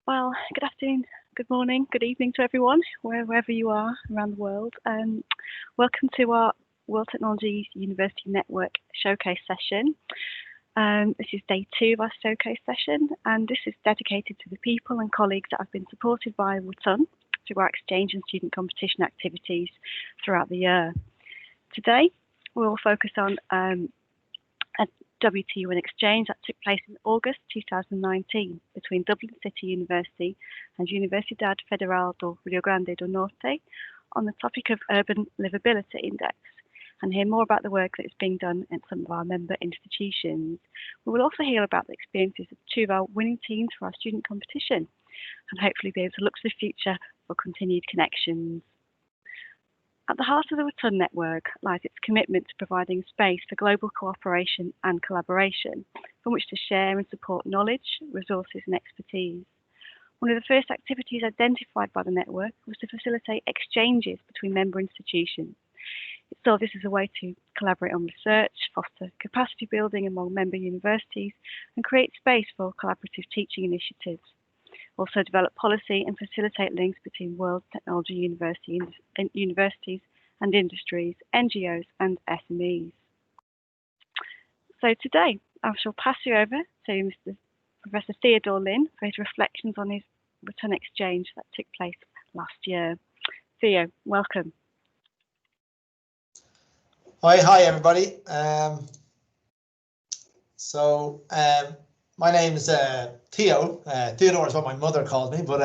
Well, good afternoon, good morning, good evening to everyone, wherever you are around the world. Welcome to our World Technology University Network Showcase session. This is day 2 of our showcase session, and this is dedicated to the people and colleagues that have been supported by WTUN through our exchange and student competition activities throughout the year. Today, we'll focus on a WTUN exchange that took place in August 2019 between Dublin City University and Universidade Federal do Rio Grande do Norte on the topic of Urban Livability Index, and hear more about the work that is being done in some of our member institutions. We will also hear about the experiences of 2 of our winning teams for our student competition, and hopefully be able to look to the future for continued connections. At the heart of the WTUN network lies its commitment to providing space for global cooperation and collaboration from which to share and support knowledge, resources and expertise. One of the first activities identified by the network was to facilitate exchanges between member institutions. It saw this as a way to collaborate on research, foster capacity building among member universities and create space for collaborative teaching initiatives. Also develop policy and facilitate links between world technology universities and industries, NGOs and SMEs. So today I shall pass you over to Mr. Professor Theo Lynn for his reflections on his WTUN exchange that took place last year. Theo, welcome. Hi everybody. My name is Theo. Theodore is what my mother called me, but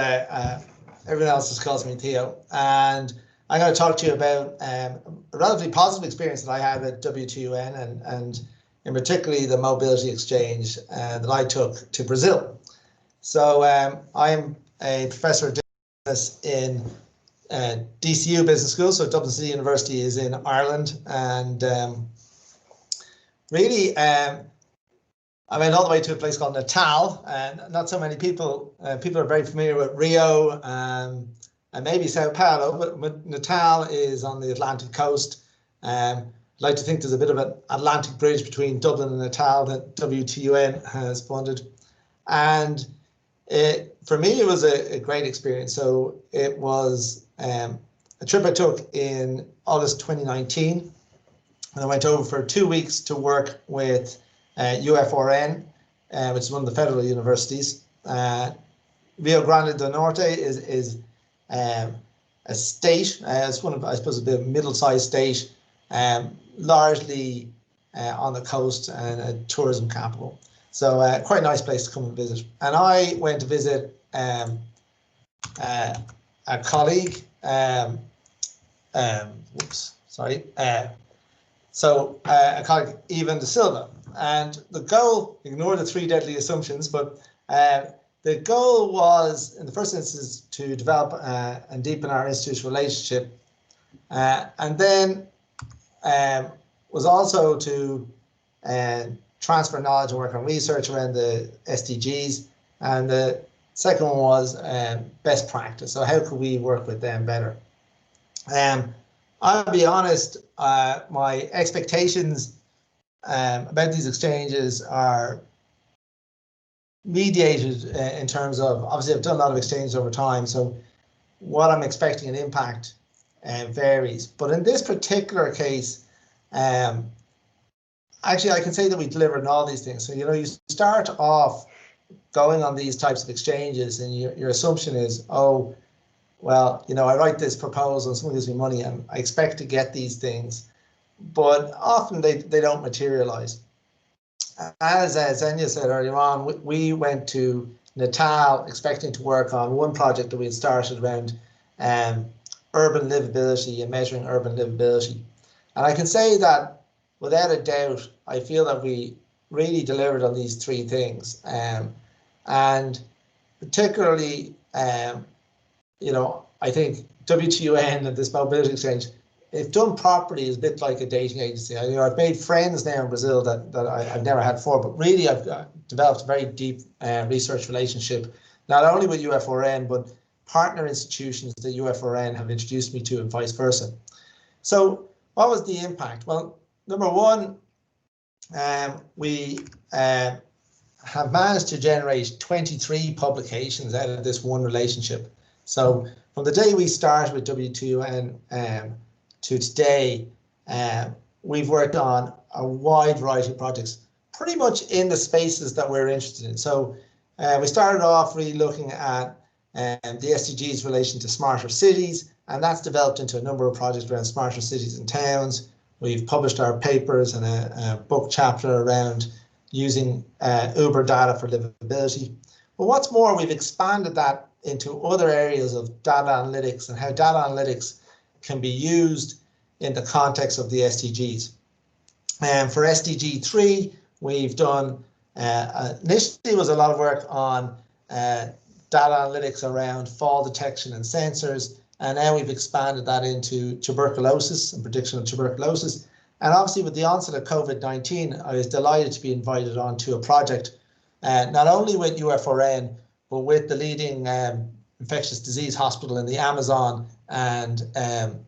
everyone else just calls me Theo. And I'm going to talk to you about a relatively positive experience that I had at WTUN and in particularly the mobility exchange that I took to Brazil. So I am a professor of business in DCU Business School, so Dublin City University is in Ireland, and I went all the way to a place called Natal, and not so many people are very familiar with Rio and maybe Sao Paulo, but Natal is on the Atlantic coast. I'd like to think there's a bit of an Atlantic bridge between Dublin and Natal that WTUN has funded. And for me, it was a great experience. So it was a trip I took in August 2019, and I went over for 2 weeks to work with UFRN, which is one of the federal universities. Rio Grande do Norte is a state. It's one of, I suppose, a bit of a middle-sized state, largely on the coast and a tourism capital. So quite a nice place to come and visit. And I went to visit a colleague. A colleague, Evan De Silva. And the goal, ignore the 3 deadly assumptions, but the goal was, in the first instance, to develop and deepen our institutional relationship, and then was also to transfer knowledge and work on research around the SDGs. And the second one was best practice. So how could we work with them better? I'll be honest, my expectations about these exchanges are mediated in terms of, obviously I've done a lot of exchanges over time, so what I'm expecting an impact varies. But in this particular case, actually I can say that we delivered on all these things. So, you start off going on these types of exchanges and your assumption is, oh, well, I write this proposal and someone gives me money and I expect to get these things. But often they don't materialize. As Xenia said earlier on, we went to Natal expecting to work on one project that we had started around urban livability and measuring urban livability. And I can say that without a doubt, I feel that we really delivered on these 3 things. And particularly, I think WTUN and this mobility exchange, if done properly, is a bit like a dating agency. I've made friends now in Brazil that I've never had before, but really I've developed a very deep research relationship, not only with UFRN, but partner institutions that UFRN have introduced me to and vice versa. So what was the impact? Well, number one, we have managed to generate 23 publications out of this one relationship. So from the day we started with WTUN to today, we've worked on a wide variety of projects, pretty much in the spaces that we're interested in. So we started off really looking at the SDGs in relation to smarter cities, and that's developed into a number of projects around smarter cities and towns. We've published our papers and a book chapter around using Uber data for livability. But what's more, we've expanded that into other areas of data analytics and how data analytics can be used in the context of the SDGs. And for SDG 3, we've done, initially was a lot of work on data analytics around fall detection and sensors, and now we've expanded that into tuberculosis and prediction of tuberculosis. And obviously with the onset of COVID-19, I was delighted to be invited onto a project, not only with UFRN, but with the leading infectious disease hospital in the Amazon and the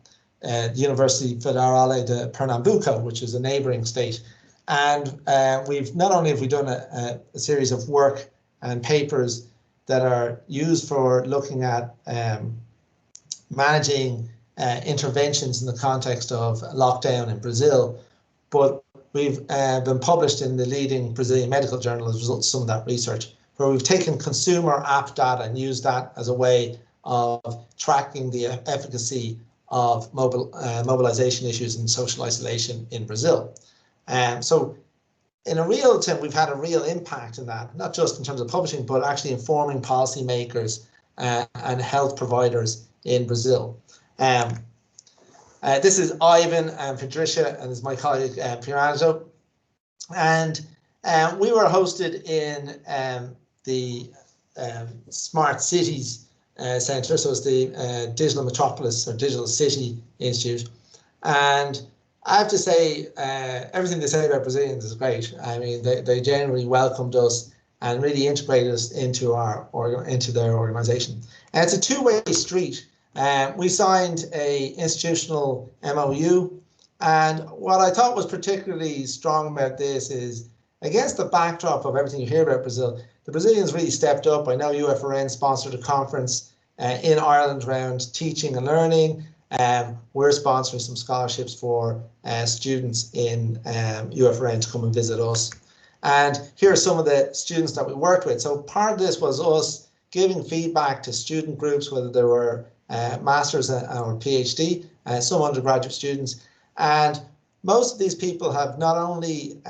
Universidade Federal de Pernambuco, which is a neighboring state. And we've not only have we done a series of work and papers that are used for looking at managing interventions in the context of lockdown in Brazil, but we've been published in the leading Brazilian medical journal as a result of some of that research, where we've taken consumer app data and used that as a way of tracking the efficacy of mobilization issues and social isolation in Brazil. So in a real term, we've had a real impact in that, not just in terms of publishing, but actually informing policymakers and health providers in Brazil. This is Ivan and Patricia, and this is my colleague Pierangelo. And we were hosted in the Smart Cities Centre, so it's the Digital Metropolis or Digital City Institute. And I have to say, everything they say about Brazilians is great. I mean, they generally welcomed us and really integrated us into their organisation. And it's a two-way street. We signed a institutional MOU, and what I thought was particularly strong about this is, against the backdrop of everything you hear about Brazil, the Brazilians really stepped up. I know UFRN sponsored a conference in Ireland around teaching and learning. We're sponsoring some scholarships for students in UFRN to come and visit us. And here are some of the students that we worked with. So part of this was us giving feedback to student groups, whether they were masters or PhD, some undergraduate students. And most of these people have not only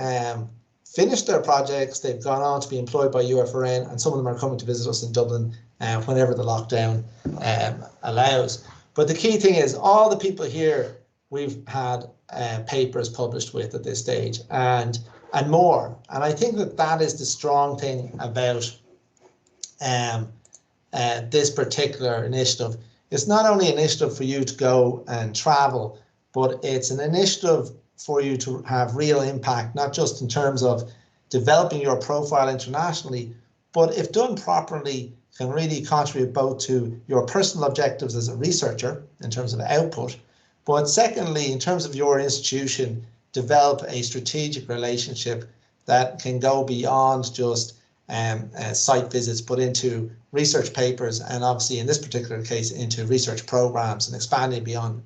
finished their projects, they've gone on to be employed by UFRN, and some of them are coming to visit us in Dublin whenever the lockdown allows. But the key thing is, all the people here we've had papers published with at this stage, and more. And I think that is the strong thing about this particular initiative. It's not only an initiative for you to go and travel, but it's an initiative for you to have real impact, not just in terms of developing your profile internationally, but if done properly, can really contribute both to your personal objectives as a researcher in terms of output, but secondly, in terms of your institution, develop a strategic relationship that can go beyond just site visits, but into research papers, and obviously in this particular case into research programs and expanding beyond.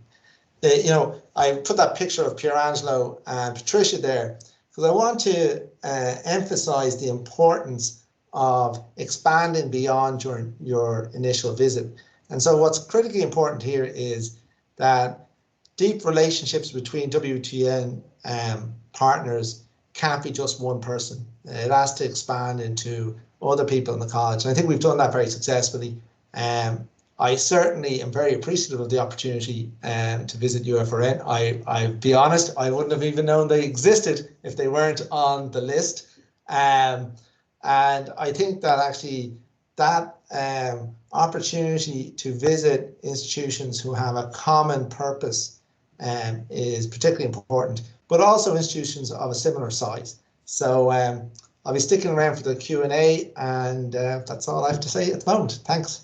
I put that picture of Pierangelo and Patricia there because I want to emphasize the importance of expanding beyond your initial visit. And so what's critically important here is that deep relationships between WTN partners can't be just one person. It has to expand into other people in the college. And I think we've done that very successfully. I certainly am very appreciative of the opportunity to visit UFRN. I'll be honest, I wouldn't have even known they existed if they weren't on the list. And I think that actually that opportunity to visit institutions who have a common purpose is particularly important, but also institutions of a similar size. So I'll be sticking around for the Q&A, and that's all I have to say at the moment. Thanks.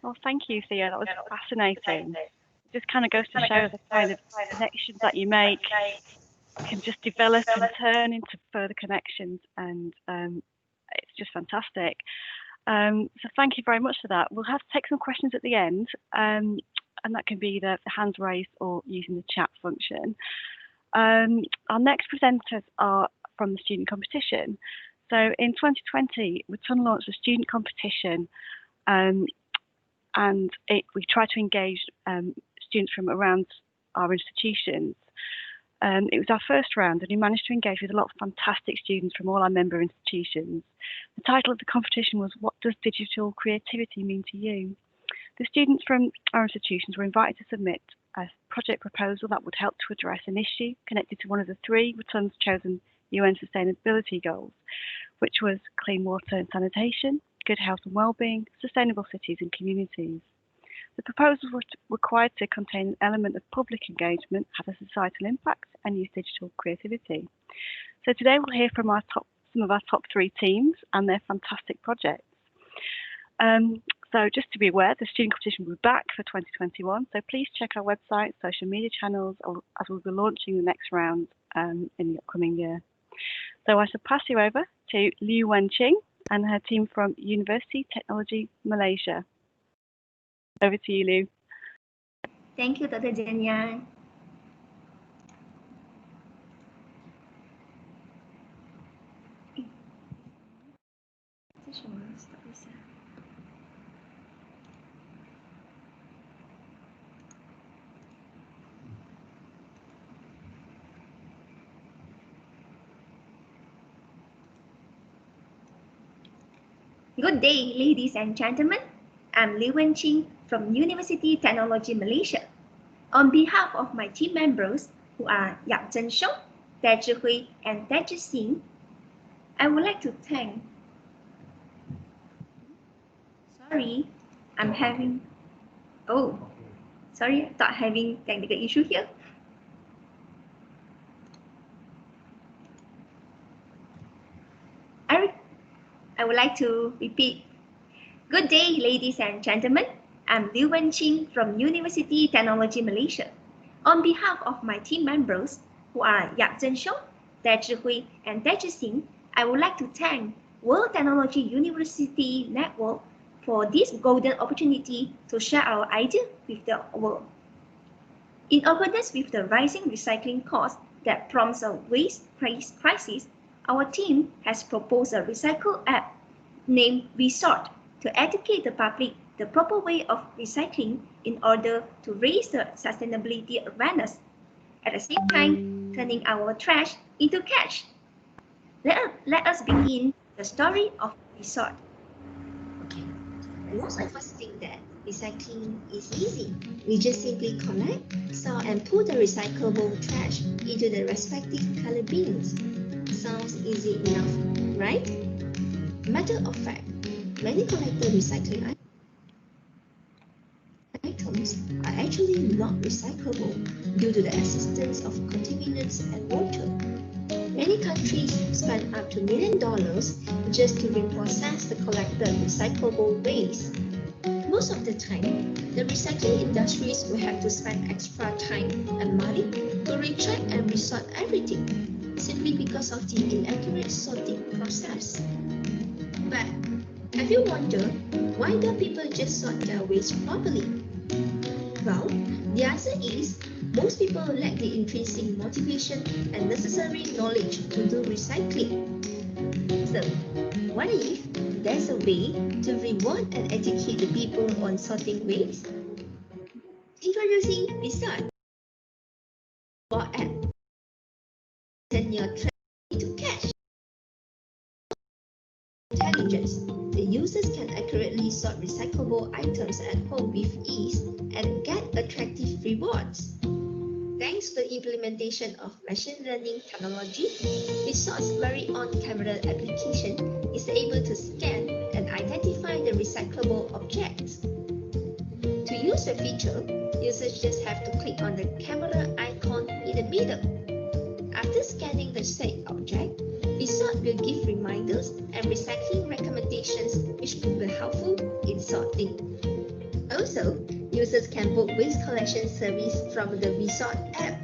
Well, thank you, Theo. That was fascinating. It just kind of goes to show the kind of connections that you make can just develop and turn into further connections, and it's just fantastic. So thank you very much for that. We'll have to take some questions at the end, and that can be the hands raised or using the chat function. Our next presenters are from the student competition. So in 2020, WTUN launched a student competition, and we try to engage students from around our institutions. It was our first round, and we managed to engage with a lot of fantastic students from all our member institutions. The title of the competition was, "What does digital creativity mean to you?" The students from our institutions were invited to submit a project proposal that would help to address an issue connected to one of the three WTUN's chosen UN sustainability goals, which was clean water and sanitation, good health and well-being, sustainable cities and communities. The proposals were required to contain an element of public engagement, have a societal impact, and use digital creativity. So today we'll hear from some of our top three teams and their fantastic projects. So just to be aware, the student competition will be back for 2021. So please check our website, social media channels, as we'll be launching the next round in the upcoming year. So I shall pass you over to Liu Wenqing and her team from University Technology Malaysia. Over to you, Liu. Thank you, Dr. Jenya. Good day, ladies and gentlemen. I'm Liu Wenqing from University Technology Malaysia. On behalf of my team members, who are Yak Zhen Shou, Dai Zhihui, and Dai Zhixing, I would like to thank. Sorry, I'm having. Oh, sorry, I thought having technical issue here. I would like to repeat. Good day, ladies and gentlemen. I'm Liu Wenqing from University Technology Malaysia. On behalf of my team members, who are Yak Zhen Shou, Dai Zhihui, and Dai Zhixing, I would like to thank World Technology University Network for this golden opportunity to share our idea with the world. In accordance with the rising recycling cost that prompts a waste crisis, our team has proposed a recycle app named WeSort to educate the public the proper way of recycling in order to raise the sustainability awareness, at the same time turning our trash into cash. Let us begin the story of WeSort. Okay, most of us think that recycling is easy. We just simply collect, sort, and put the recyclable trash into the respective color bins. Sounds easy enough, right? Matter of fact, many collected recycling items are actually not recyclable due to the existence of contaminants and water. Many countries spend up to $1 million just to reprocess the collected recyclable waste. Most of the time, the recycling industries will have to spend extra time and money to recheck and resort everything, simply because of the inaccurate sorting process. But have you wondered, why don't people just sort their waste properly? Well, the answer is, most people lack the intrinsic motivation and necessary knowledge to do recycling. So, what if there's a way to reward and educate the people on sorting waste? Introducing WeSort app. Turn your trash into cash. Intelligence. The users can accurately sort recyclable items at home with ease and get attractive rewards. Thanks to the implementation of machine learning technology, WeSort's very own camera application is able to scan and identify the recyclable objects. To use the feature, users just have to click on the camera icon in the middle. After scanning the said object, WeSort will give reminders and recycling recommendations which will be helpful in sorting. Also, users can book waste collection service from the Resort app.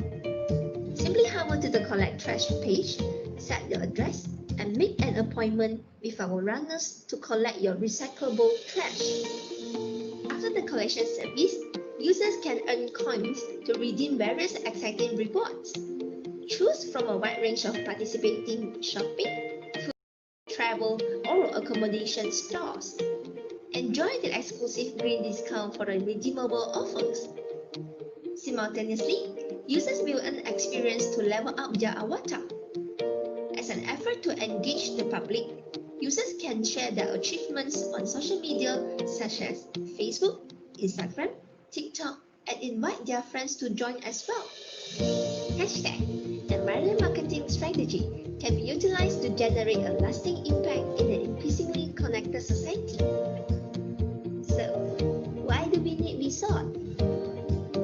Simply hover to the Collect Trash page, set your address, and make an appointment with our runners to collect your recyclable trash. After the collection service, users can earn coins to redeem various exciting rewards. Choose from a wide range of participating shopping, food, travel, or accommodation stores. Enjoy the exclusive green discount for the redeemable offers. Simultaneously, users will earn experience to level up their avatar. As an effort to engage the public, users can share their achievements on social media such as Facebook, Instagram, TikTok, and invite their friends to join as well. Hashtag environment marketing strategy can be utilized to generate a lasting impact in an increasingly connected society. So, why do we need Resort?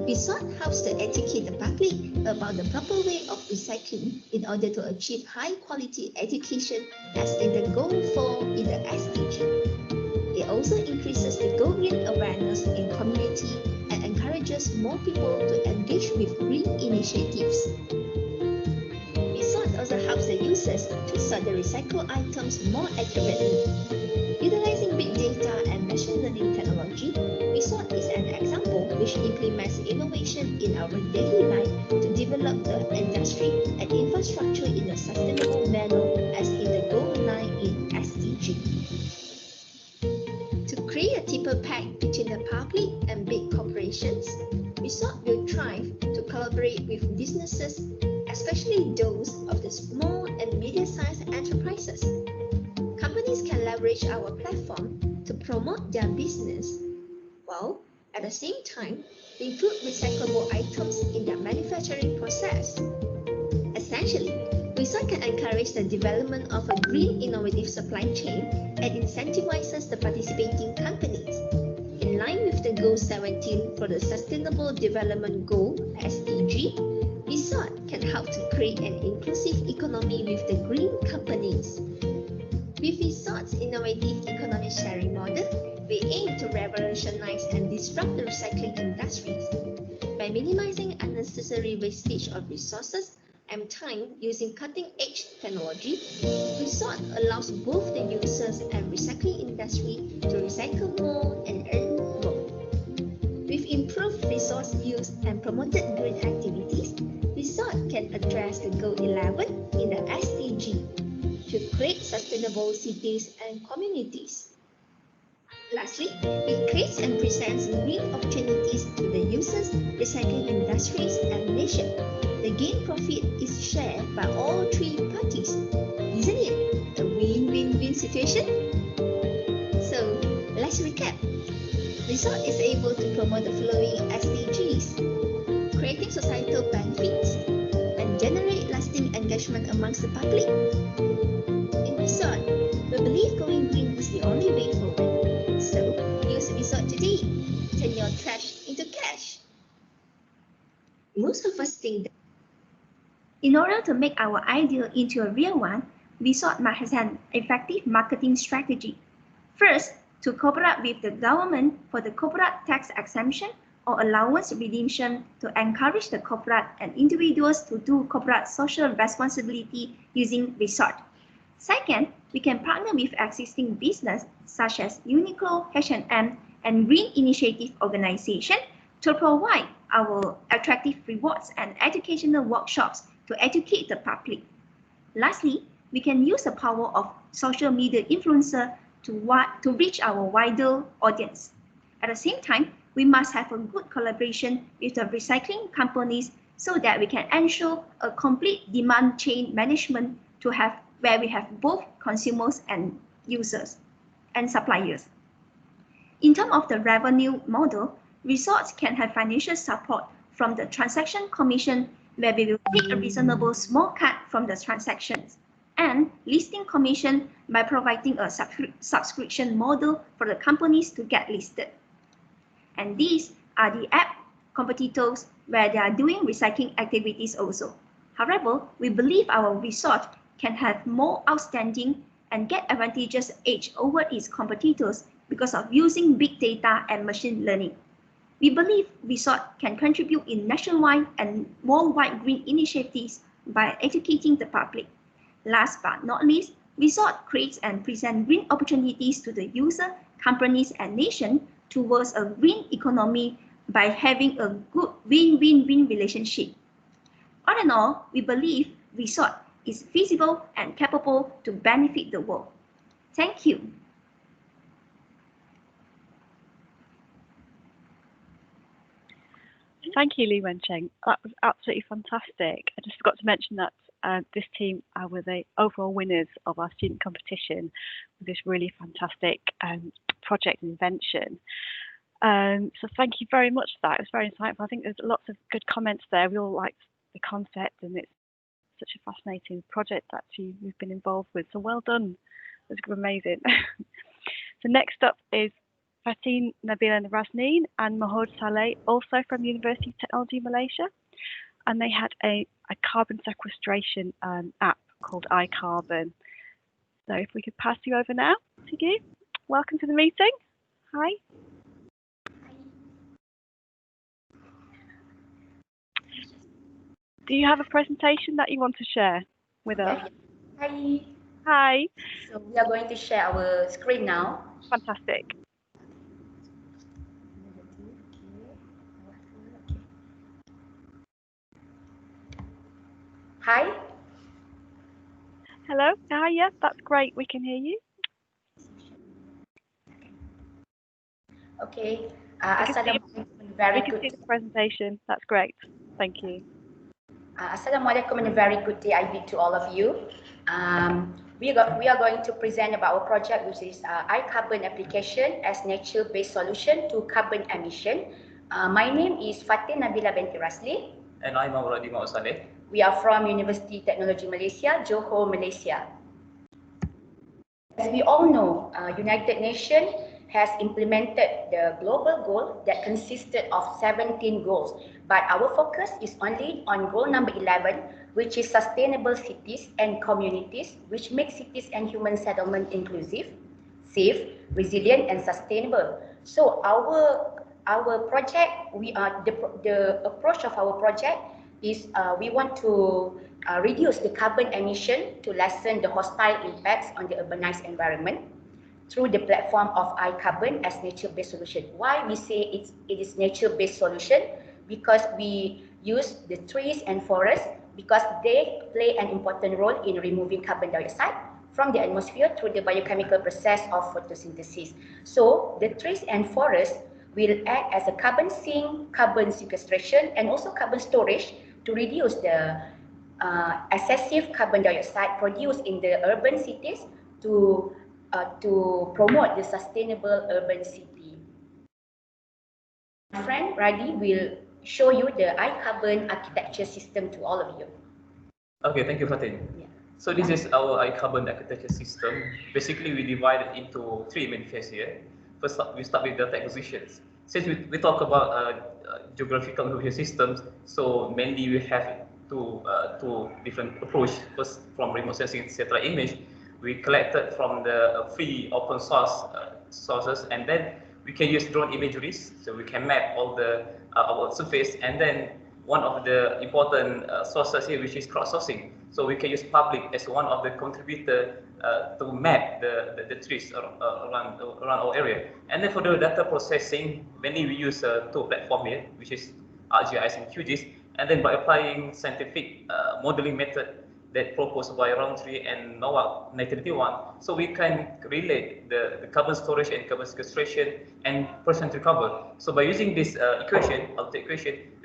Resort helps to educate the public about the proper way of recycling in order to achieve high-quality education as in the goal 4 in the SDG. It also increases the Go Green awareness in community and encourages more people to engage with green initiatives. Resort also helps the users to sort the recycled items more accurately. Utilizing big data and machine learning technology, Resort is an example which implements innovation in our daily life to develop the industry and infrastructure in a sustainable manner as in the Goal 9 in SDG. To create a deeper pact between the public and big corporations, Resort will strive to collaborate with businesses, especially those of the small and medium-sized enterprises. Companies can leverage our platform to promote their business, while at the same time include recyclable items in their manufacturing process. Essentially, Resort can encourage the development of a green innovative supply chain and incentivizes the participating companies. In line with the Goal 17 for the Sustainable Development Goal (SDG), Resort can help to create an inclusive economy with the green companies. With Resort's innovative economic sharing model, we aim to revolutionize and disrupt the recycling industries. By minimizing unnecessary wastage of resources and time using cutting-edge technology, Resort allows both the users and recycling industry to recycle more and earn more. With improved resource use and promoted green activities, Resort can address the Goal 11 in the SDG to create sustainable cities and communities. Lastly, it creates and presents green opportunities to the users, recycling industries, and nation. The gain profit is shared by all three parties. Isn't it a win-win-win situation? So, let's recap. Resort is able to promote the following SDGs: creating societal benefits and generate lasting engagement amongst the public. In Resort, we believe going green is the only way forward. So, use Resort today. Turn your trash into cash. Most of us think that in order to make our idea into a real one, Resort must have an effective marketing strategy. First, to cooperate with the government for the corporate tax exemption or allowance redemption to encourage the corporate and individuals to do corporate social responsibility using Resort. Second, we can partner with existing business such as Uniqlo, H&M, and Green Initiative Organization to provide our attractive rewards and educational workshops to educate the public. Lastly, we can use the power of social media influencer to reach our wider audience. At the same time, we must have a good collaboration with the recycling companies so that we can ensure a complete demand chain management to have where we have both consumers and users and suppliers. In terms of the revenue model, Resorts can have financial support from the transaction commission where we will take a reasonable small cut from the transactions, and listing commission by providing a subscription model for the companies to get listed. And these are the app competitors where they are doing recycling activities also. However, we believe our Resort can have more outstanding and get advantageous edge over its competitors because of using big data and machine learning. We believe resort can contribute in nationwide and worldwide green initiatives by educating the public. Last but not least, resort creates and presents green opportunities to the user, companies, and nation towards a green economy by having a good win-win-win relationship. All in all, we believe resort is feasible and capable to benefit the world. Thank you. Thank you, Li Wencheng. That was absolutely fantastic. I just forgot to mention that this team were the overall winners of our student competition with this really fantastic project and invention. So thank you very much for that. It was very insightful. I think there's lots of good comments there. We all liked the concept, and it's such a fascinating project that you've been involved with. So well done. It was amazing. So next up is Fatin Nabila Rasneen and Mahmoud Saleh, also from the University of Technology Malaysia. And they had a carbon sequestration app called iCarbon. So if we could pass you over now to you. Welcome to the meeting. Hi. Do you have a presentation that you want to share with us? Hi. Hi. So we are going to share our screen now. Fantastic. Hi. Hello. Hi. Yeah, that's great. We can hear you. Okay. Assalamualaikum. We can see the presentation. That's great. Thank you. Assalamualaikum and a very good day I bid to all of you. We are going to present about our project, which is iCarbon application as nature-based solution to carbon emission. My name is Fatin Nabila binti Rasli. And I'm Mauladi Saleh. We are from University Technology Malaysia, Johor, Malaysia. As we all know, United Nations has implemented the global goal that consisted of 17 goals. But our focus is only on goal number 11, which is sustainable cities and communities, which make cities and human settlement inclusive, safe, resilient, and sustainable. So our project, the approach of our project is we want to reduce the carbon emission to lessen the hostile impacts on the urbanized environment through the platform of iCarbon as nature-based solution. Why we say it is nature-based solution? Because we use the trees and forests because they play an important role in removing carbon dioxide from the atmosphere through the biochemical process of photosynthesis. So the trees and forests will act as a carbon sink, carbon sequestration, and also carbon storage to reduce the excessive carbon dioxide produced in the urban cities to promote the sustainable urban city. My friend Radi will show you the iCarbon architecture system to all of you. Okay, thank you, Fatin. Yeah. So this is our iCarbon architecture system. Basically, we divide it into three main phases here. First, we start with data acquisitions. Since we talk about geographical information systems, so mainly we have two different approaches. First, from remote sensing satellite image, we collected from the free open source sources, and then we can use drone imageries, so we can map all the our surface, and then one of the important sources here, which is crowdsourcing. So we can use public as one of the contributor to map the trees around our area. And then for the data processing, mainly we use two platforms here, which is ArcGIS and QGIS. And then by applying scientific modeling method that proposed by Roundtree and NOAA 1991, so we can relate the carbon storage and carbon sequestration and percent recover. So by using this equation,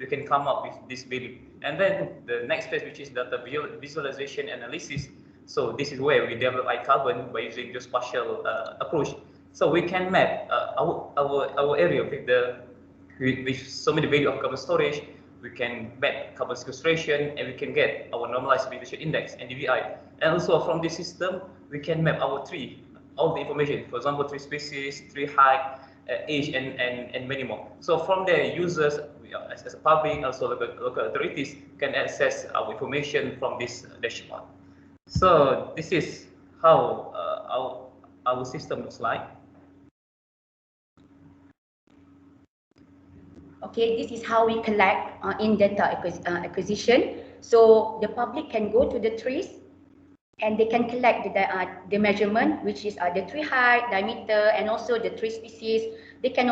we can come up with this value. And then the next phase, which is data visualization analysis. So this is where we develop iCarbon by using the spatial approach. So we can map our area with so many value of carbon storage. We can map carbon sequestration, and we can get our normalized vegetation index, NDVI. And also from this system, we can map our tree, all the information, for example, tree species, tree height, age, and many more. So from there, users, as a public, also local authorities, can access our information from this dashboard. So this is how our system looks like. Okay, this is how we collect in data acquisition. So the public can go to the trees and they can collect the measurement, which is the tree height, diameter, and also the tree species. They can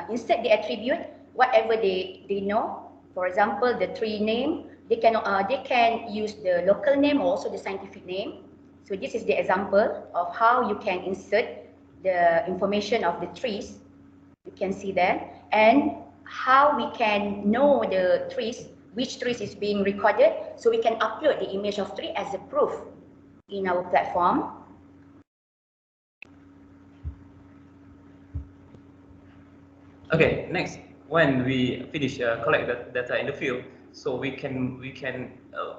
insert the attribute, whatever they know. For example, the tree name, they can use the local name or also the scientific name. So this is the example of how you can insert the information of the trees. You can see that, and how we can know the trees, which trees is being recorded, so we can upload the image of tree as a proof in our platform. Okay, next, when we finish collect the data in the field, so we can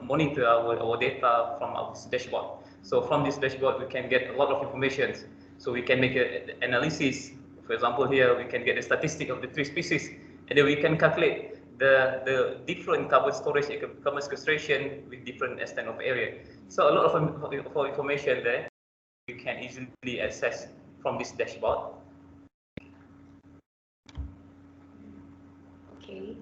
monitor our data from our dashboard. So from this dashboard, we can get a lot of information. So we can make an analysis. For example, here we can get the statistic of the tree species, and then we can calculate the different carbon storage, carbon sequestration with different extent of area. So a lot of information there we can easily access from this dashboard. Okay,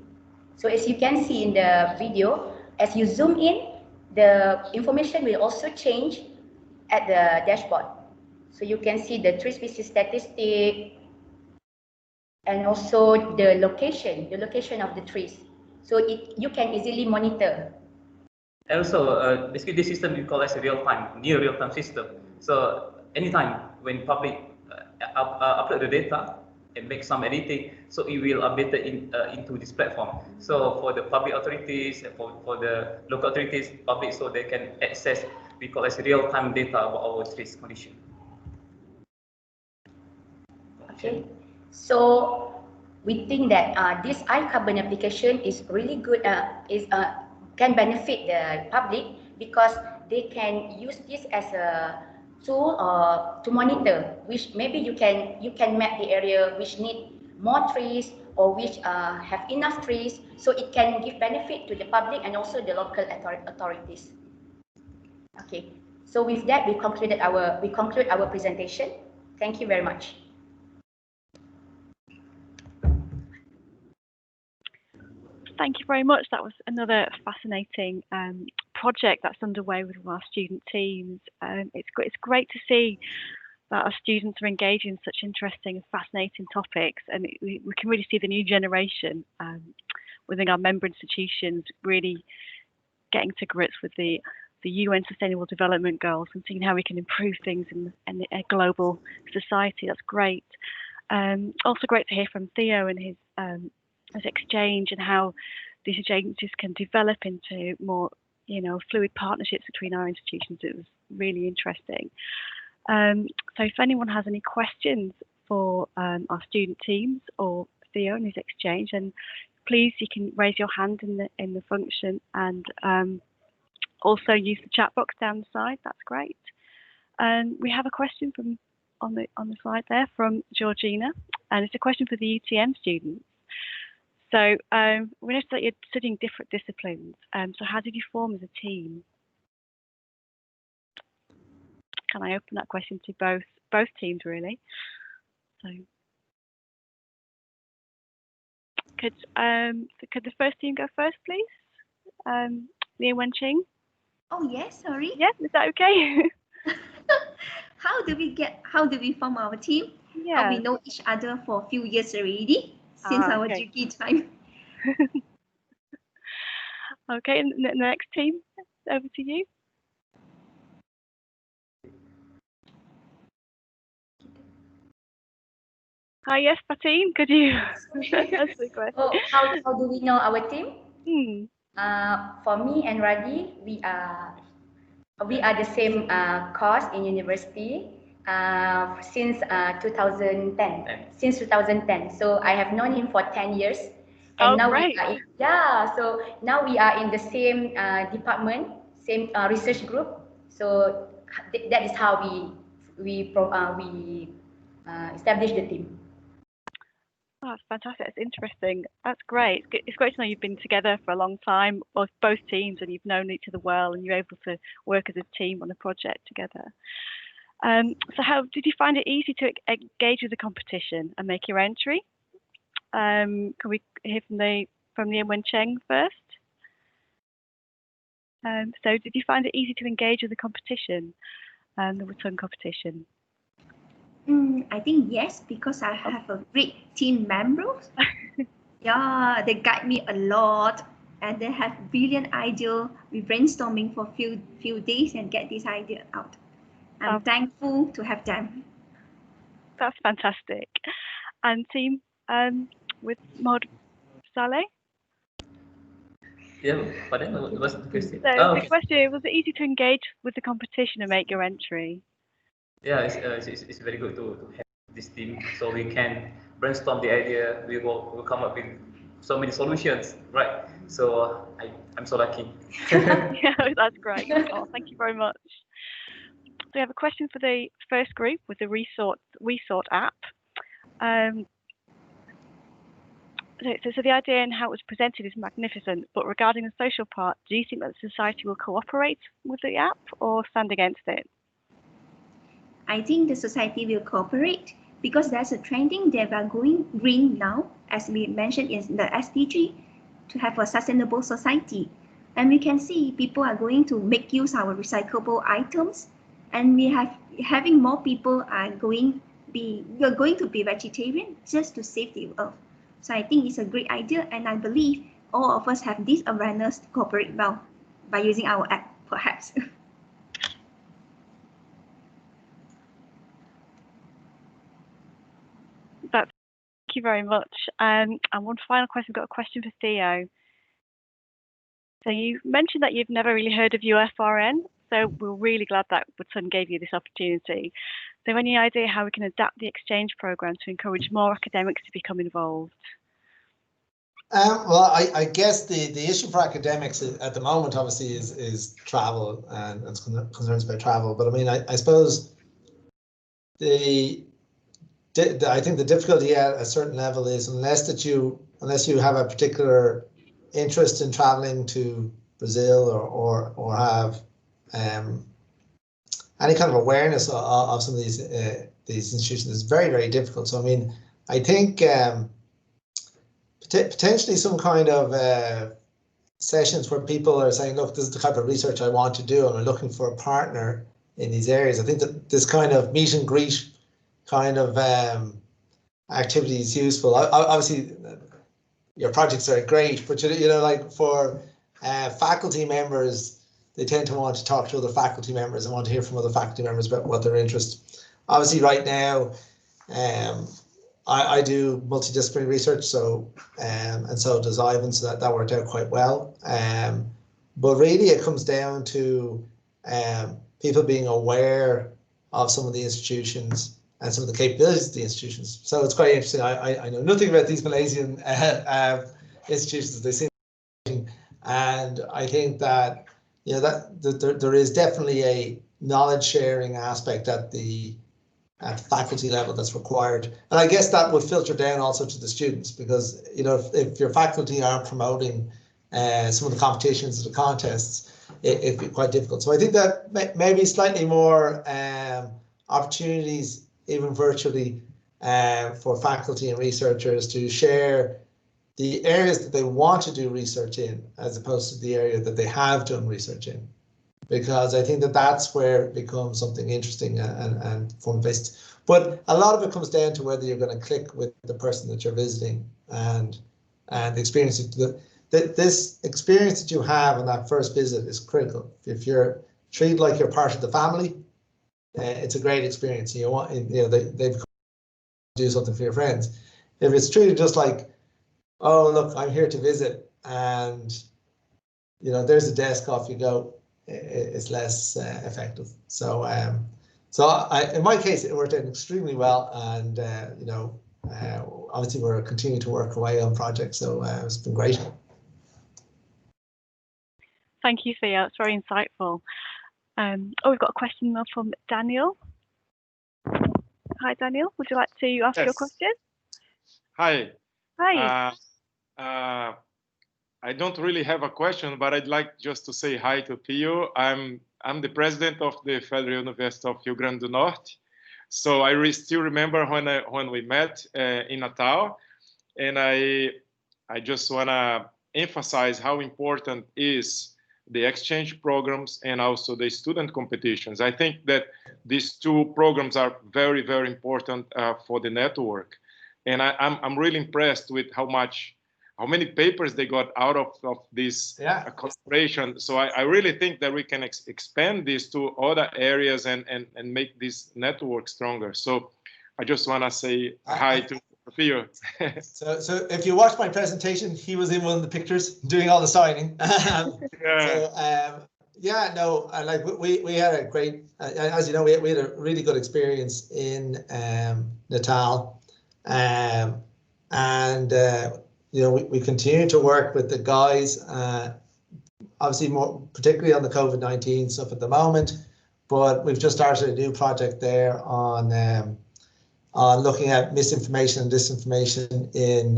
so as you can see in the video, as you zoom in, the information will also change at the dashboard. So you can see the tree species statistic and also the location of the trees. So you can easily monitor. And also, basically this system we call as a near real-time system. So anytime when public upload the data and make some editing, so it will update it into this platform. So for the public authorities, for the local authorities, public, so they can access, we call as real-time data about our trees condition. Okay, so we think that this iCarbon application is really good, can benefit the public because they can use this as a tool to monitor, which maybe you can map the area which need more trees or which have enough trees, so it can give benefit to the public and also the local authorities. Okay, so with that we conclude our presentation. Thank you very much. Thank you very much. That was another fascinating project that's underway with our student teams. It's great to see that our students are engaging in such interesting and fascinating topics, and we can really see the new generation within our member institutions really getting to grips with the UN Sustainable Development Goals and seeing how we can improve things in a global society. That's great. Also great to hear from Theo and his exchange and how these exchanges can develop into more, fluid partnerships between our institutions. It was really interesting. So if anyone has any questions for our student teams or Theo and his exchange, then please you can raise your hand in the function and also use the chat box down the side. That's great. We have a question from on the slide there from Georgina, and it's a question for the UTM students. So we noticed that you're studying different disciplines. So how did you form as a team? Can I open that question to both teams really? So could the first team go first, please? Liu Wenqing. Oh yes, sorry. Yeah, is that okay? How do we form our team? Yeah. We know each other for a few years already since our tricky time. Okay, and the next team, over to you. Hi, yes, Fatin, could you answer the question? Oh, how do we know our team? For me and Radi, we are the same course in university since 2010. Since 2010, so I have known him for 10 years, and now great. So now we are in the same department, same research group. So that is how we establish the team. Oh, that's fantastic. That's interesting. That's great. It's great to know you've been together for a long time, both teams, and you've known each other well, and you're able to work as a team on a project together. So how did you find it easy to engage with the competition and make your entry? Can we hear from the Wen Cheng first? So did you find it easy to engage with the competition, the WTUN competition? I think yes, because I have a great team members. Yeah, they guide me a lot, and they have brilliant idea. We brainstorming for few days and get this idea out. I'm thankful to have them. That's fantastic. And team with Mod Saleh? Yeah, but then what's the question? So the question, was it easy to engage with the competition and make your entry? Yeah, it's very good to have this team so we can brainstorm the idea. We'll come up with so many solutions, right? So I'm so lucky. Yeah, that's great. Oh, thank you very much. So we have a question for the first group with the WeSort app. So the idea and how it was presented is magnificent, but regarding the social part, do you think that society will cooperate with the app or stand against it? I think the society will cooperate because there's a trending that we are going green now, as we mentioned in the SDG, to have a sustainable society. And we can see people are going to make use of our recyclable items, and we have having more people are going to be vegetarian just to save the earth. So I think it's a great idea, and I believe all of us have this awareness to cooperate well by using our app, perhaps. Thank you very much. And one final question, I've got a question for Theo. So you mentioned that you've never really heard of UFRN, so we're really glad that WTUN gave you this opportunity. So any idea how we can adapt the exchange program to encourage more academics to become involved? Well, I guess the issue for academics at the moment, obviously, is travel and concerns about travel. But I mean, I suppose I think the difficulty at a certain level is unless you have a particular interest in traveling to Brazil or have any kind of awareness of some of these institutions, it's very, very difficult. So I mean, I think potentially some kind of sessions where people are saying, look, this is the type of research I want to do and I'm looking for a partner in these areas. I think that this kind of meet and greet kind of activity is useful. Obviously, your projects are great, but you know, like for faculty members, they tend to want to talk to other faculty members and want to hear from other faculty members about what their interest. Obviously, right now, I do multidisciplinary research, so and so does Ivan, so that worked out quite well. But really, it comes down to people being aware of some of the institutions and some of the capabilities of the institutions. So it's quite interesting. I know nothing about these Malaysian institutions. They seem interesting, and I think that that there is definitely a knowledge sharing aspect at the faculty level that's required, and I guess that would filter down also to the students, because if your faculty aren't promoting some of the competitions or the contests, it'd be quite difficult. So I think that maybe slightly more opportunities, even virtually, for faculty and researchers to share the areas that they want to do research in, as opposed to the area that they have done research in. Because I think that that's where it becomes something interesting and fun-based. But a lot of it comes down to whether you're going to click with the person that you're visiting and the experience. This experience that you have on that first visit is critical. If you're treated like you're part of the family, it's a great experience. You want, they've come to do something for your friends. If it's treated just like, oh look, I'm here to visit, and there's a desk, off you go, it's less effective. So in my case, it worked out extremely well, and obviously we're continuing to work away on projects, so it's been great. Thank you, Theo. It's very insightful. We've got a question now from Daniel. Hi, Daniel. Would you like to ask your question? Hi. Hi. I don't really have a question, but I'd like just to say hi to Theo. I'm the president of the Federal University of Rio Grande do Norte. So I still remember when we met in Natal, And I just want to emphasize how important is the exchange programs and also the student competitions. I think that these two programs are very, very important for the network. And I'm really impressed with how many papers they got out of this collaboration. So I really think that we can expand this to other areas and make this network stronger. So I just want to say hi to Theo. So if you watch my presentation, he was in one of the pictures doing all the signing. Like we had a great, as you know, we had a really good experience in Natal, you know, we continue to work with the guys, obviously more particularly on the COVID-19 stuff at the moment, but we've just started a new project there on looking at misinformation and disinformation in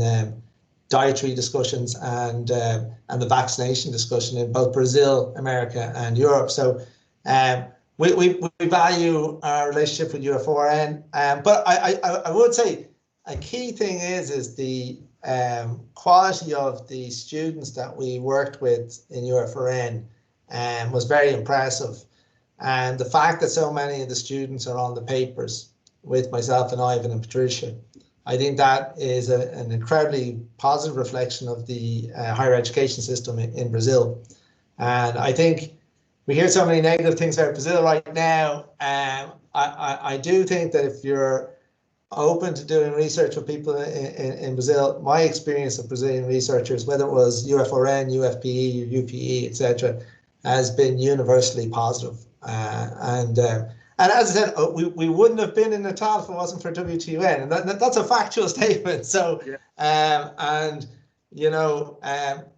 dietary discussions and the vaccination discussion in both Brazil, America, and Europe. So we value our relationship with UF4N, but I would say a key thing is the quality of the students that we worked with in UF4N was very impressive, and the fact that so many of the students are on the papers with myself and Ivan and Patricia, I think that is an incredibly positive reflection of the higher education system in Brazil. And I think we hear so many negative things about Brazil right now. I do think that if you're open to doing research with people in Brazil, my experience of Brazilian researchers, whether it was UF4N, UFPE, or UPE, etc., has been universally positive. And as I said, we wouldn't have been in Natal if it wasn't for WTUN, and that's a factual statement. So, and you know,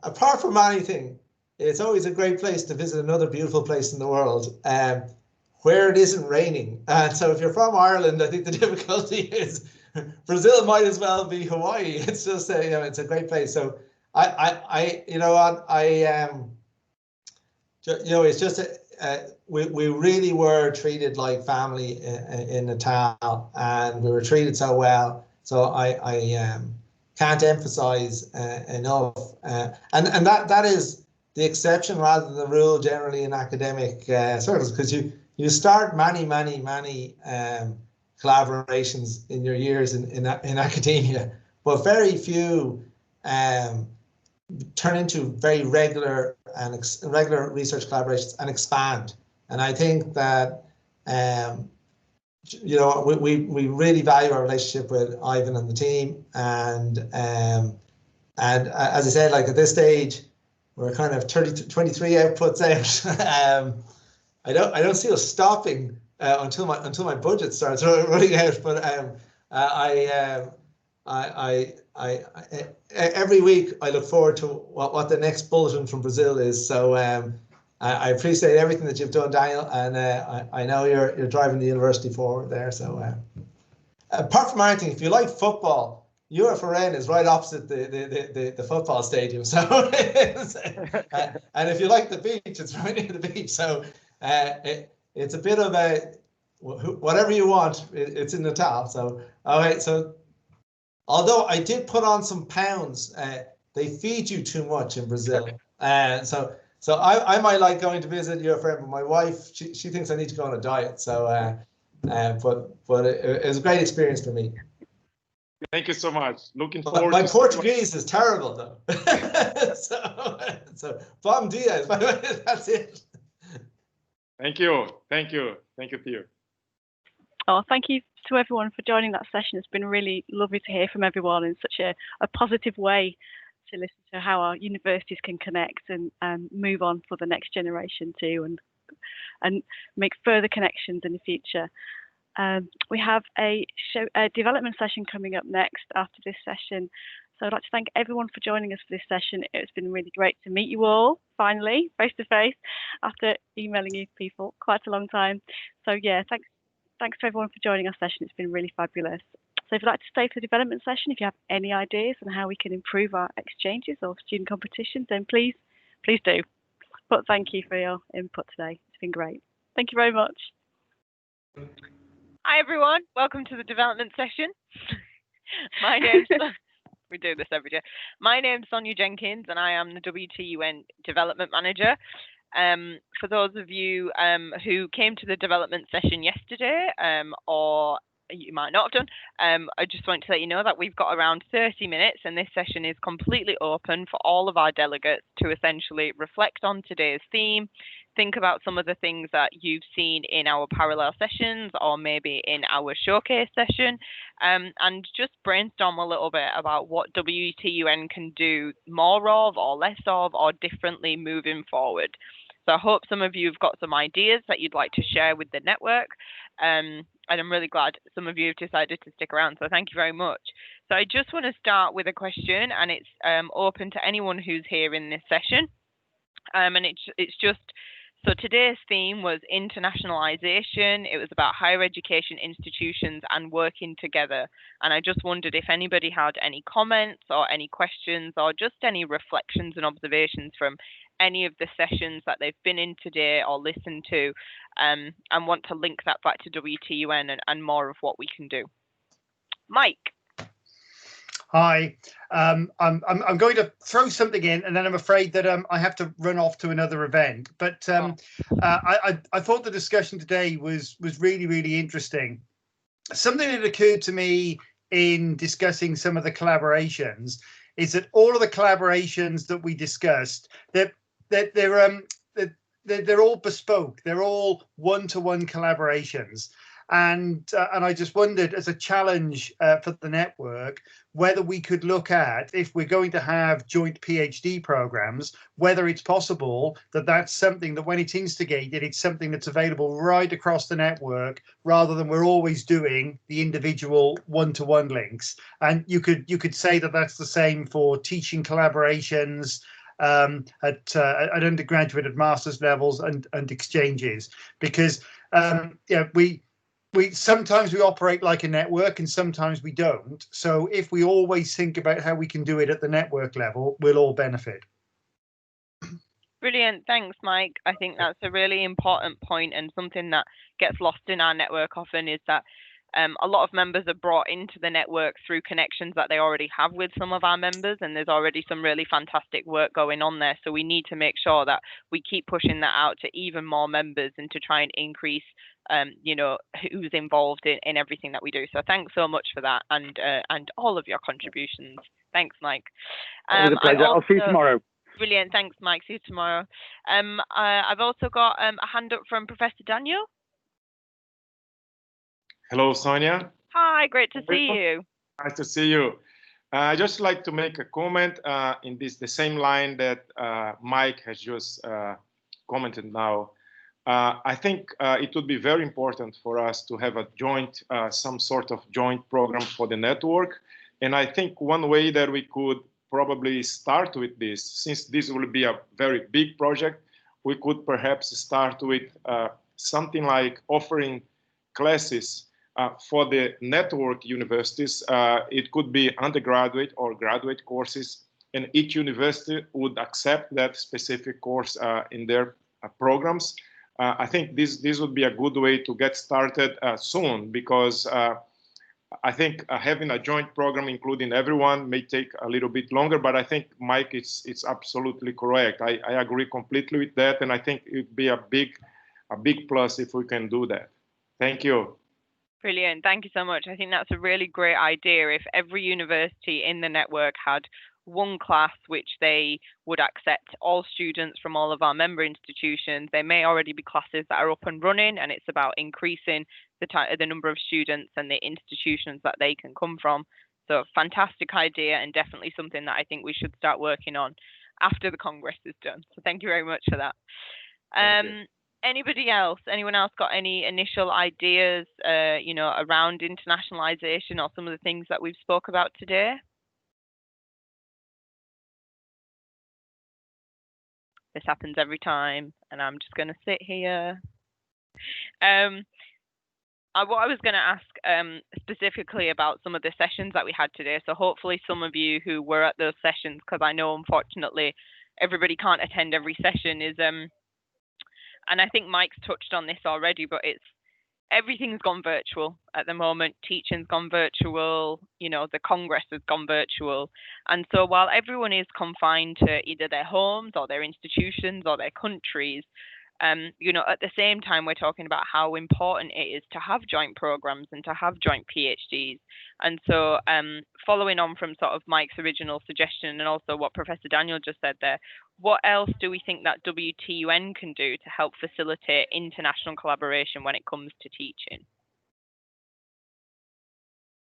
apart from anything, it's always a great place to visit another beautiful place in the world, where it isn't raining. And so, if you're from Ireland, I think the difficulty is Brazil might as well be Hawaii. It's just you know, it's a great place. So, you know, it's just we really were treated like family in Natal, and we were treated so well. So I can't emphasize enough, and that is the exception rather than the rule generally in academic circles, because you start many collaborations in your years in academia, but very few turn into very regular research collaborations and expand. And I think that you know, we really value our relationship with Ivan and the team, and as I said, like at this stage we're kind of 23 outputs out. I don't see us stopping until my budget starts running out, but every week I look forward to what the next bulletin from Brazil is. So I appreciate everything that you've done, Daniel, and I know you're driving the university forward there. So apart from anything, if you like football, UF4N is right opposite the football stadium. So and if you like the beach, it's right near the beach. So it's a bit of a whatever you want. It's in Natal. So all right. So although I did put on some pounds, they feed you too much in Brazil, so I might like going to visit UF4N, but my wife she thinks I need to go on a diet. So but it was a great experience for me. Thank you so much. Looking forward. My Portuguese is terrible though. so bom dias. That's it. Thank you, Theo. Oh, thank you to everyone for joining that session. It's been really lovely to hear from everyone in such a positive way, to listen to how our universities can connect and move on for the next generation too, and make further connections in the future. We have a development session coming up next after this session. So I'd like to thank everyone for joining us for this session. It's been really great to meet you all, finally, face to face, after emailing you people quite a long time. So yeah, thanks to everyone for joining our session. It's been really fabulous. So if you'd like to stay for the development session, if you have any ideas on how we can improve our exchanges or student competitions, then please do. But thank you for your input today. It's been great. Thank you very much. Hi everyone, welcome to the development session. My name's We do this every day. My name's Sonia Jenkins, and I am the WTUN Development Manager. For those of you who came to the development session yesterday, or you might not have done, I just want to let you know that we've got around 30 minutes, and this session is completely open for all of our delegates to essentially reflect on today's theme, think about some of the things that you've seen in our parallel sessions or maybe in our showcase session, and just brainstorm a little bit about what WTUN can do more of or less of or differently moving forward. So I hope some of you have got some ideas that you'd like to share with the network. And I'm really glad some of you have decided to stick around. So thank you very much. So I just want to start with a question, and it's open to anyone who's here in this session. And it's just, so today's theme was internationalization. It was about higher education institutions and working together. And I just wondered if anybody had any comments or any questions or just any reflections and observations from any of the sessions that they've been in today or listened to, and want to link that back to WTUN and more of what we can do. Mike. Hi, I'm going to throw something in, and then I'm afraid that I have to run off to another event. But I thought the discussion today was really, really interesting. Something that occurred to me in discussing some of the collaborations is that all of the collaborations that we discussed, they're all bespoke. They're all one-to-one collaborations. And I just wondered, as a challenge for the network, whether we could look at, if we're going to have joint PhD programs, whether it's possible that that's something that when it's instigated, it's something that's available right across the network, rather than we're always doing the individual one-to-one links. And you could say that that's the same for teaching collaborations at undergraduate and master's levels and exchanges, because we sometimes operate like a network and sometimes we don't. So if we always think about how we can do it at the network level, we'll all benefit. Brilliant. Thanks, Mike. I think that's a really important point, and something that gets lost in our network often is that a lot of members are brought into the network through connections that they already have with some of our members, and there's already some really fantastic work going on there. So we need to make sure that we keep pushing that out to even more members and to try and increase who's involved in everything that we do. So thanks so much for that, and all of your contributions. Thanks, Mike. It was a pleasure. I'll see you tomorrow. Brilliant. Thanks, Mike. See you tomorrow. I've also got a hand up from Professor Daniel. Hello, Sonia. Hi, great to see you. Nice to see you. I just like to make a comment in the same line that Mike has just commented now. I think it would be very important for us to have a joint, some sort of joint program for the network. And I think one way that we could probably start with this, since this will be a very big project, we could perhaps start with something like offering classes for the network universities. It could be undergraduate or graduate courses, and each university would accept that specific course in their programs. I think this would be a good way to get started soon, because I think having a joint program including everyone may take a little bit longer, but I think Mike, it's absolutely correct. I agree completely with that, and I think it'd be a big plus if we can do that. Thank you. Brilliant. Thank you so much. I think that's a really great idea. If every university in the network had one class which they would accept all students from all of our member institutions, there may already be classes that are up and running, and it's about increasing the number of students and the institutions that they can come from. So fantastic idea, and definitely something that I think we should start working on after the Congress is done. So thank you very much for that. Anybody else? Anyone else got any initial ideas, around internationalization or some of the things that we've spoke about today? This happens every time, and I'm just going to sit here. What I was going to ask specifically about some of the sessions that we had today. So hopefully some of you who were at those sessions, because I know unfortunately everybody can't attend every session, is and I think Mike's touched on this already, but everything's gone virtual at the moment. Teaching's gone virtual, you know, the Congress has gone virtual. And so while everyone is confined to either their homes or their institutions or their countries, you know, at the same time, we're talking about how important it is to have joint programs and to have joint PhDs. And so following on from sort of Mike's original suggestion and also what Professor Daniel just said there, what else do we think that WTUN can do to help facilitate international collaboration when it comes to teaching?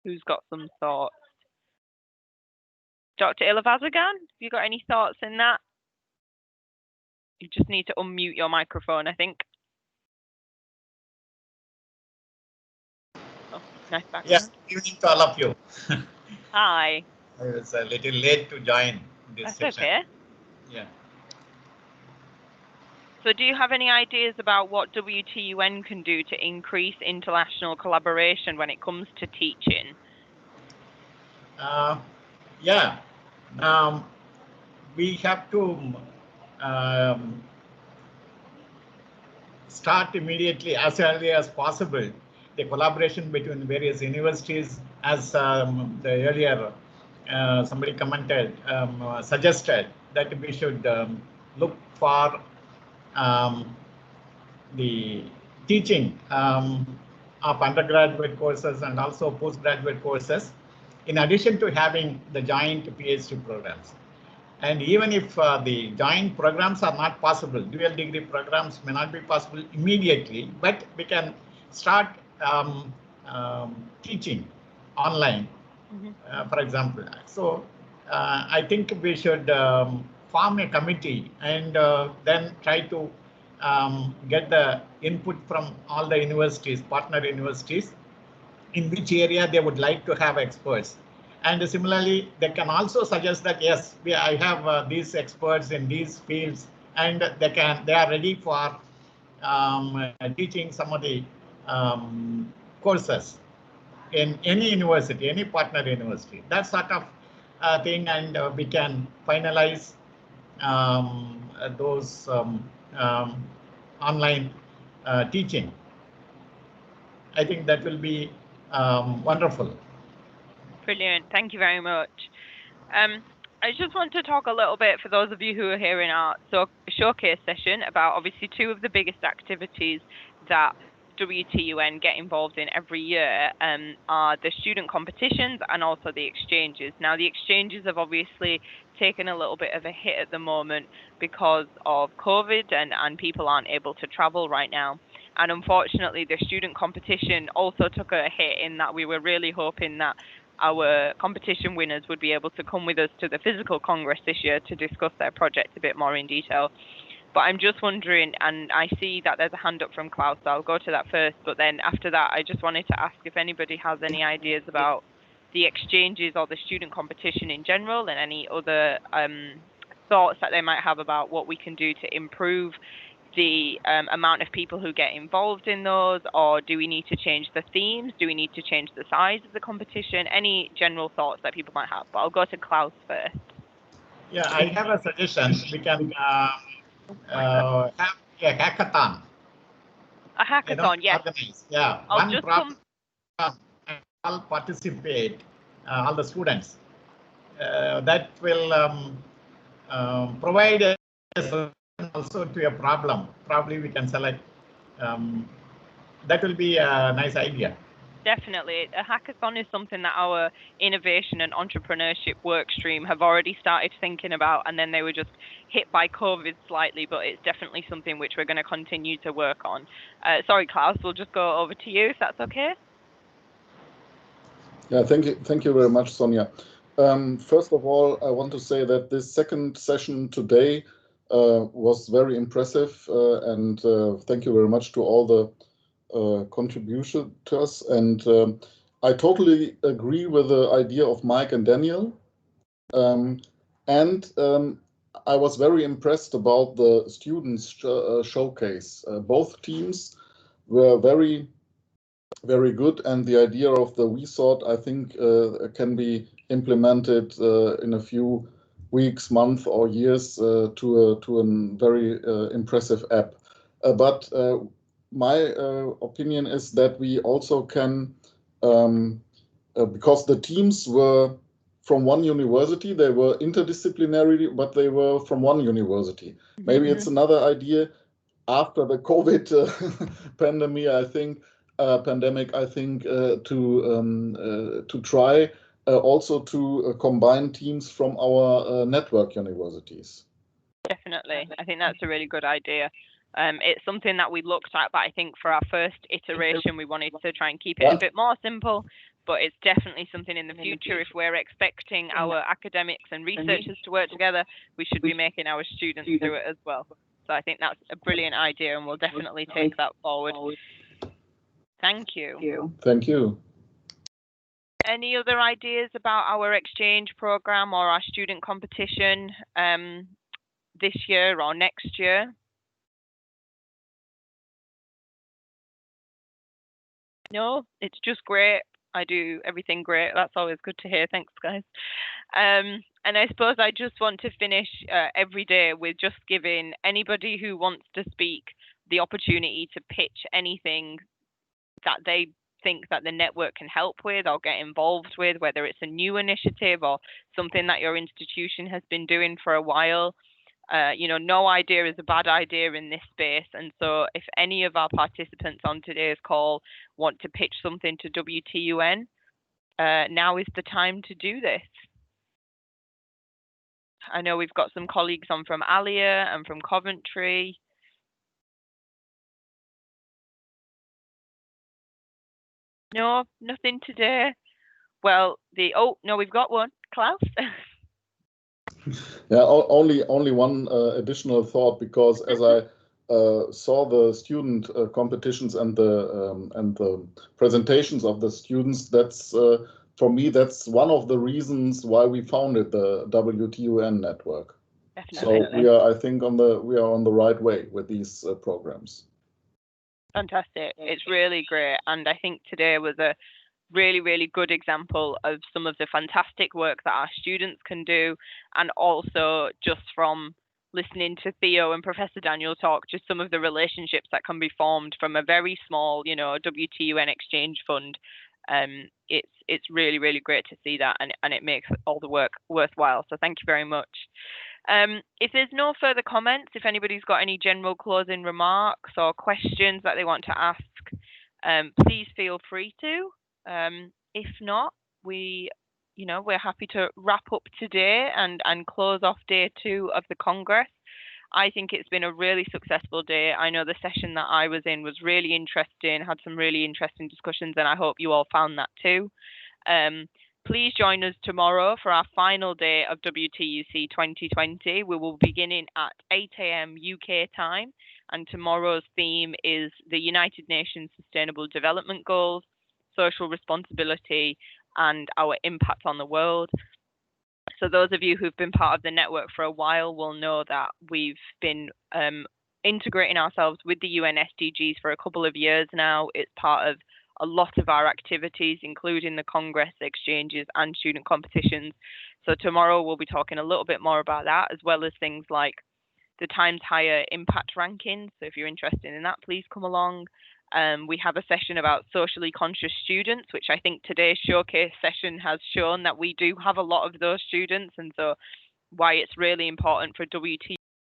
Who's got some thoughts? Dr. Ilavazagan, have you got any thoughts in that? You just need to unmute your microphone, I think. Oh, nice background. Yes, good evening to all of you. Hi. I was a little late to join this That's session. okay. Yeah. So do you have any ideas about what WTUN can do to increase international collaboration when it comes to teaching? Yeah. We have to start immediately, as early as possible, the collaboration between various universities, as the earlier somebody commented, suggested that we should look for the teaching of undergraduate courses and also postgraduate courses, in addition to having the joint PhD programs. And even if the joint programs are not possible, dual degree programs may not be possible immediately, but we can start teaching online, for example. So I think we should form a committee and then try to get the input from all the universities, partner universities, in which area they would like to have experts. And similarly, they can also suggest that, yes, I have these experts in these fields, and they are ready for teaching some of the courses in any university, any partner university. That sort of thing, and we can finalize those online teaching. I think that will be wonderful. Brilliant. Thank you very much. I just want to talk a little bit, for those of you who are here in our showcase session, about obviously two of the biggest activities that WTUN get involved in every year are the student competitions and also the exchanges. Now, the exchanges have obviously taken a little bit of a hit at the moment because of COVID and people aren't able to travel right now. And unfortunately, the student competition also took a hit in that we were really hoping that our competition winners would be able to come with us to the physical Congress this year to discuss their project a bit more in detail. But I'm just wondering, and I see that there's a hand up from Klaus, so I'll go to that first. But then after that, I just wanted to ask if anybody has any ideas about the exchanges or the student competition in general, and any other thoughts that they might have about what we can do to improve the amount of people who get involved in those, or do we need to change the themes? Do we need to change the size of the competition? Any general thoughts that people might have? But I'll go to Klaus first. Yeah, I have a suggestion. We can have a hackathon. A hackathon, yes. Organize. Yeah, I'll just problem, and all participate, all the students. That will provide a solution also to a problem. Probably we can select. That will be a nice idea. Definitely. A hackathon is something that our innovation and entrepreneurship work stream have already started thinking about, and then they were just hit by COVID slightly, but it's definitely something which we're going to continue to work on. Sorry, Klaus, we'll just go over to you, if that's okay. Yeah, thank you very much, Sonia. First of all, I want to say that this second session today was very impressive, and thank you very much to all the contributors. And I totally agree with the idea of Mike and Daniel. I was very impressed about the students' showcase. Both teams were very, very good, and the idea of the WeSort, I think, can be implemented in a few weeks, months, or years to a very impressive app. But my opinion is that we also can, because the teams were from one university, they were interdisciplinary, but they were from one university. Maybe it's another idea after the COVID pandemic. I think to try also to combine teams from our network universities. Definitely, I think that's a really good idea. It's something that we looked at, but I think for our first iteration, we wanted to try and keep it a bit more simple. But it's definitely something in the future. If we're expecting our academics and researchers to work together, we should be making our students do it as well. So I think that's a brilliant idea, and we'll definitely take that forward. Thank you. Thank you. Any other ideas about our exchange program or our student competition this year or next year? No, it's just great. I do everything great. That's always good to hear. Thanks, guys. And I suppose I just want to finish every day with just giving anybody who wants to speak the opportunity to pitch anything that they think that the network can help with or get involved with, whether it's a new initiative or something that your institution has been doing for a while. No idea is a bad idea in this space. And so if any of our participants on today's call want to pitch something to WTUN, now is the time to do this. I know we've got some colleagues on from Alia and from Coventry. No, nothing today. Well, we've got one. Klaus? Yeah, only one additional thought, because as I saw the student competitions and the presentations of the students, that's for me, that's one of the reasons why we founded the WTUN network. Definitely. So I think we are on the right way with these programs. Fantastic. It's really great. And I think today was a really, really good example of some of the fantastic work that our students can do. And also just from listening to Theo and Professor Daniel talk, just some of the relationships that can be formed from a very small, WTUN exchange fund. It's really, really great to see that, and it makes all the work worthwhile. So thank you very much. If there's no further comments, if anybody's got any general closing remarks or questions that they want to ask, please feel free to. If not, we're happy to wrap up today and close off day 2 of the Congress. I think it's been a really successful day. I know the session that I was in was really interesting, had some really interesting discussions, and I hope you all found that too. Please join us tomorrow for our final day of WTUC 2020. We will be beginning at 8 a.m. UK time, and tomorrow's theme is the United Nations Sustainable Development Goals, social responsibility, and our impact on the world. So those of you who've been part of the network for a while will know that we've been integrating ourselves with the UN SDGs for a couple of years now. It's part of a lot of our activities, including the Congress, exchanges, and student competitions. So tomorrow we'll be talking a little bit more about that, as well as things like the Times Higher Impact Rankings. So if you're interested in that, please come along. We have a session about socially conscious students, which I think today's showcase session has shown that we do have a lot of those students, and so why it's really important for WTU